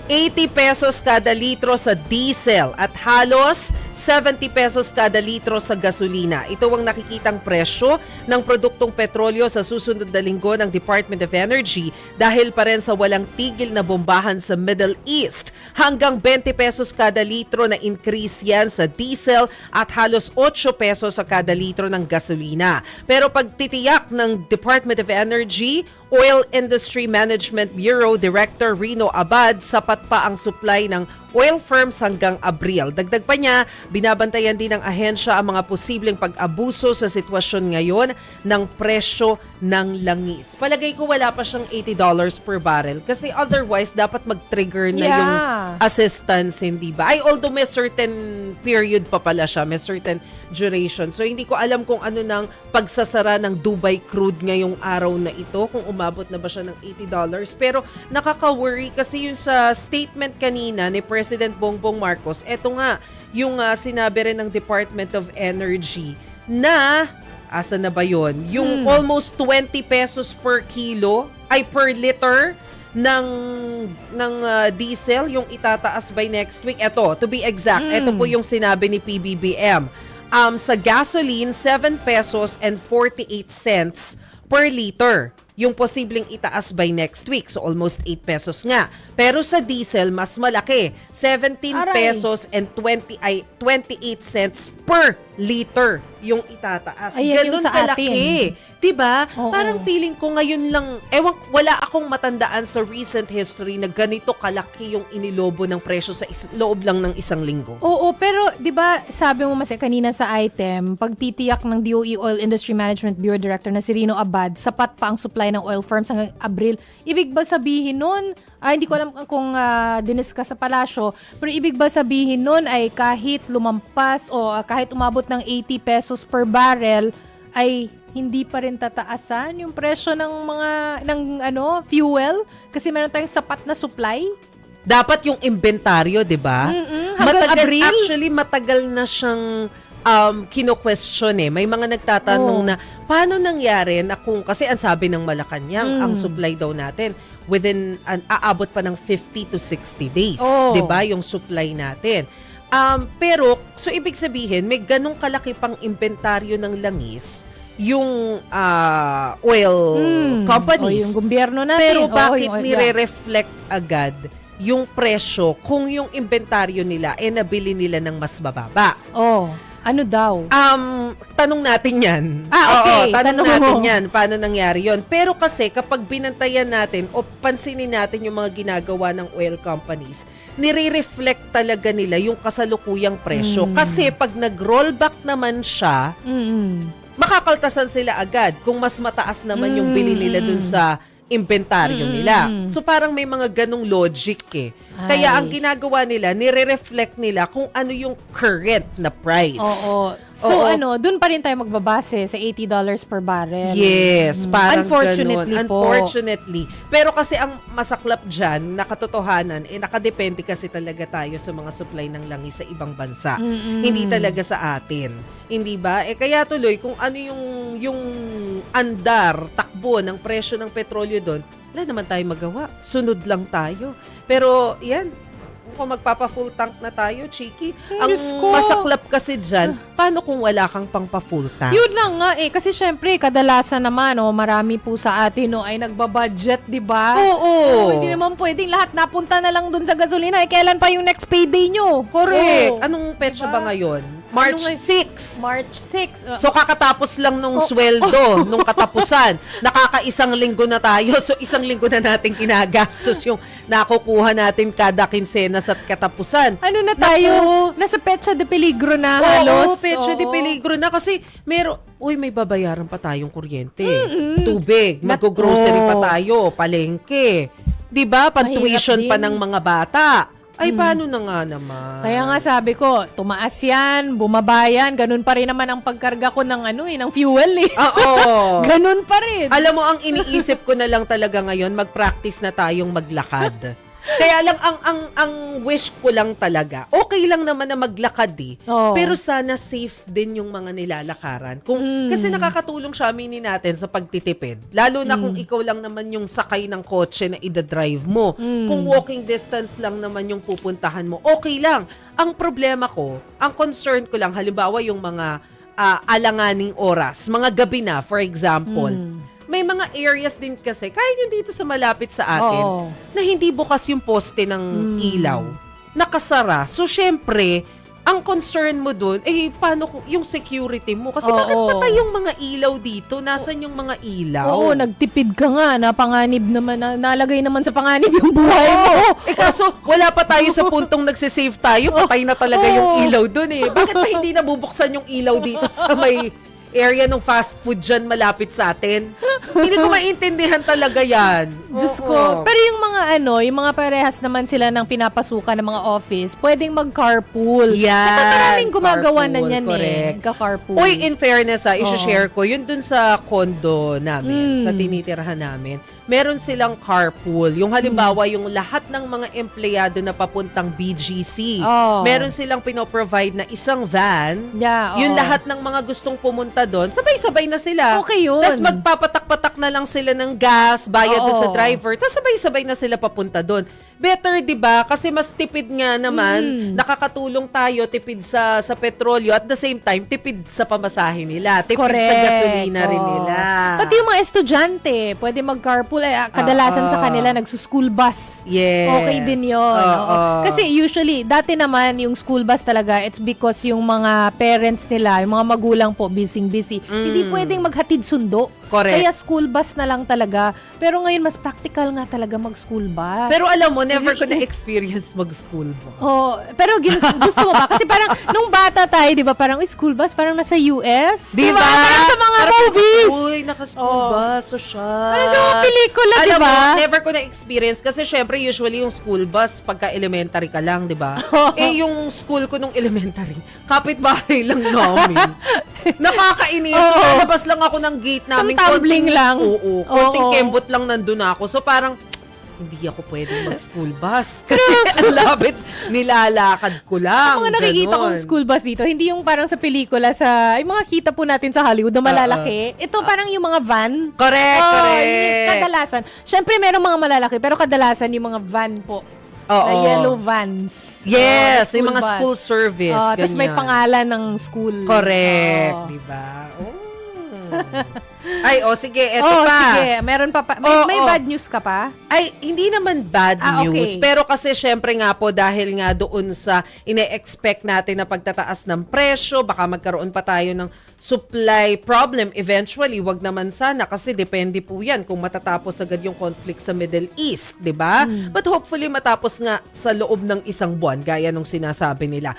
80 pesos kada litro sa diesel at halos 70 pesos kada litro sa gasolina. Ito ang nakikitang presyo ng produktong petrolyo sa susunod na linggo ng Department of Energy dahil pa rin sa walang tigil na bombahan sa Middle East. Hanggang 20 pesos kada litro na increase yan sa diesel at halos 8 pesos sa kada litro ng gasolina. Pero pagtitiyak ng Department of Energy, Oil Industry Management Bureau Director Rino Abad, sapat pa ang supply ng oil firms hanggang Abril. Dagdag pa niya, binabantayan din ng ahensya ang mga posibleng pag-abuso sa sitwasyon ngayon ng presyo ng langis. Palagay ko wala pa siyang $80 per barrel kasi otherwise dapat mag-trigger na yung assistance, hindi ba? Although may certain period pa pala siya, may certain duration. So hindi ko alam kung ano ng pagsasara ng Dubai crude ngayong araw na ito, kung umabot na ba siya ng $80. Pero nakaka-worry kasi yung sa statement kanina ni President Bongbong Marcos, eto nga, yung sinabi rin ng Department of Energy na, asa na ba yun? Yung almost 20 pesos per kilo, ay per liter ng diesel, yung itataas by next week. Eto, to be exact, eto po yung sinabi ni PBBM. Sa gasoline, 7 pesos and 48 cents per liter yung posibleng itaas by next week. So almost 8 pesos nga. Pero sa diesel, mas malaki. 17 pesos and 28 cents per liter yung itataas. Ganun kalaki. Diba? Oo. Parang feeling ko ngayon lang, wala akong matandaan sa recent history na ganito kalaki yung inilobo ng presyo sa loob lang ng isang linggo. Oo, pero 'di ba sabi mo mas kanina sa item, pagtitiyak ng DOE Oil Industry Management Bureau Director na si Rino Abad, sapat pa ang supply ng oil firms hanggang Abril. Ibig ba sabihin nun, hindi ko alam kung diniscuss sa palasyo, pero ibig ba sabihin nun ay kahit lumampas o kahit umabot ng 80 pesos per barrel ay hindi pa rin tataasan yung presyo ng fuel kasi meron tayong sapat na supply? Dapat yung inventaryo, 'di ba? Hanggang Abril? Actually, matagal na siyang kino-question eh. May mga nagtatanong na paano nangyari na kung, kasi ang sabi ng Malacanang, ang supply daw natin within aabot pa ng 50 to 60 days, 'di ba? Yung supply natin. Pero so ibig sabihin, may ganong kalaki pang inventaryo ng langis yung oil companies. Yung gobyerno natin. Pero bakit nire-reflect agad yung presyo kung yung inventaryo nila nabili nila ng mas mababa? Ano daw? Tanong natin yan. Okay. Oo, tanong natin yan. Paano nangyari yon? Pero kasi kapag binantayan natin o pansinin natin yung mga ginagawa ng oil companies, nire-reflect talaga nila yung kasalukuyang presyo. Kasi pag nag-rollback naman siya, makakaltasan sila agad kung mas mataas naman yung bili nila dun sa inventaryo nila. So parang may mga ganong logic eh. Kaya ang ginagawa nila, nire-reflect nila kung ano yung current na price. So dun pa rin tayo magbabase sa $80 per barrel. Yes, parang Unfortunately ganun. Unfortunately. Pero kasi ang masaklap dyan, nakatotohanan, nakadepende kasi talaga tayo sa mga supply ng langis sa ibang bansa. Hindi talaga sa atin. Hindi ba? Kaya tuloy, kung ano yung andar, takbo ng presyo ng petrolyo doon, wala naman tayo magawa. Sunod lang tayo. Pero, yan, kung magpapa-full tank na tayo, Chiki, ang masaklap kasi dyan, paano kung wala kang pang pa-full tank? Yun lang nga kasi syempre, kadalasan naman, marami po sa atin, ay nagbabudget, di ba? Oo. Hindi naman pwedeng lahat napunta na lang dun sa gasolina. Kailan pa yung next payday nyo? Correct. Anong petsa ba ngayon? March 6. March 6. So kakatapos lang nung sweldo, nung katapusan. Nakakaisang linggo na tayo. So isang linggo na natin kinagastos yung nakukuha natin kada kinsenas at katapusan. Ano na tayo? Nasa petsa de peligro na halos. Oo, petsa de peligro na kasi may babayaran pa tayong kuryente. Tubig, mag-grocery pa tayo, palengke. 'Di ba? Pan-tuition pa ng mga bata. Ay, paano na nga naman? Kaya nga sabi ko, tumaas yan, bumabayan, ganun pa rin naman ang pagkarga ko ng ng fuel eh. Oo. Ganun pa rin. Alam mo, ang iniisip ko na lang talaga ngayon, mag-practice na tayong maglakad. Kaya lang ang wish ko lang talaga, okay lang naman na maglakad Oo. pero sana safe din yung mga nilalakaran. Kasi nakakatulong siya, aminin natin, sa pagtitipid. Lalo na kung ikaw lang naman yung sakay ng kotse na ida-drive mo. Kung walking distance lang naman yung pupuntahan mo, okay lang. Ang problema ko, ang concern ko lang, halimbawa yung mga alanganing oras, mga gabi na, for example, may mga areas din kasi, kahit yung dito sa malapit sa atin, Oo. na hindi bukas yung poste ng ilaw. Nakasara. So, syempre, ang concern mo dun, paano yung security mo? Kasi Oo. bakit patay yung mga ilaw dito? Nasaan yung mga ilaw? Oo, nagtipid ka nga. Napanganib naman. Nalagay naman sa panganib yung buhay mo. Kaso, wala pa tayo sa puntong nagsisave tayo. Patay na talaga yung ilaw dun eh. Bakit pa hindi nabubuksan yung ilaw dito sa may area ng fast food dyan malapit sa atin? Hindi ko maintindihan talaga yan. Diyos ko. Oo. Pero yung mga yung mga parehas naman sila ng pinapasukan ng mga office, pwedeng mag-carpool. Yan. Saka maraming gumagawa na Carpool, niyan correct. Nagka-carpool. Uy, in fairness i-share ko, yun dun sa condo namin, sa tinitirhan namin, meron silang carpool. Yung halimbawa, yung lahat ng mga empleyado na papuntang BGC, Oh. meron silang pinoprovide na isang van. Yeah, Yung oo. lahat ng mga gustong pumunta doon, sabay-sabay na sila. Okay yun. Tapos magpapatak-patak na lang sila ng gas, bayad doon sa Oo. driver, tapos sabay-sabay na sila papunta doon. Better, 'di ba? Kasi mas tipid nga naman, nakakatulong tayo, tipid sa petrolyo, at the same time tipid sa pamasahe nila, tipid sa Correct. gasolina rin Oo. nila. Pati yung mga estudyante, pwede mag-carpool. Kadalasan sa kanila, nagsuschool bus. Yes. Okay din yun. Oo. Oo. Kasi usually, dati naman, yung school bus talaga, it's because yung mga parents nila, yung mga magulang po, busy. Hindi pwedeng maghatid sundo. Correct. Kaya school bus na lang talaga. Pero ngayon, mas practical nga talaga mag-school bus. Pero alam mo, never ko na-experience mag-school bus. Oh, pero gusto mo ba? Kasi parang nung bata tayo, 'di ba? Parang school bus parang nasa US. Di ba? Parang sa mga movies. Uy, naka-school bus, so siya. Parang sa mga pelikula, di Alam ba? mo, never ko na-experience kasi syempre usually yung school bus pagka elementary ka lang, di ba? Yung school ko nung elementary, kapitbahay lang namin. Nakakainis. So, lalabas lang ako ng gate namin. Some tumbling lang. Oo. Konting Oo. kembot lang nandun ako. So parang, hindi ako pwedeng mag-school bus. Kasi ang labit, nilalakad ko lang. Mga nakikita Ganon. kong school bus dito, hindi yung parang sa pelikula, yung mga kita po natin sa Hollywood na malalaki. Ito parang yung mga van. Correct, Oh, correct. Kadalasan. Syempre, merong mga malalaki, pero kadalasan yung mga van po. Oo. Na yellow vans. Yes, Oh, yung mga bus. school service. Tapos may ganyan. pangalan ng school. Correct, Oh. di ba? Oh. Ay, sige, eto Oh, pa. sige. Meron pa. May bad news ka pa? Ay, hindi naman bad Okay. news. Pero kasi syempre nga po, dahil nga doon sa ine-expect natin na pagtataas ng presyo, baka magkaroon pa tayo ng supply problem eventually. Wag naman sana kasi depende po yan kung matatapos agad yung conflict sa Middle East, di ba? But hopefully matapos nga sa loob ng isang buwan, gaya nung sinasabi nila.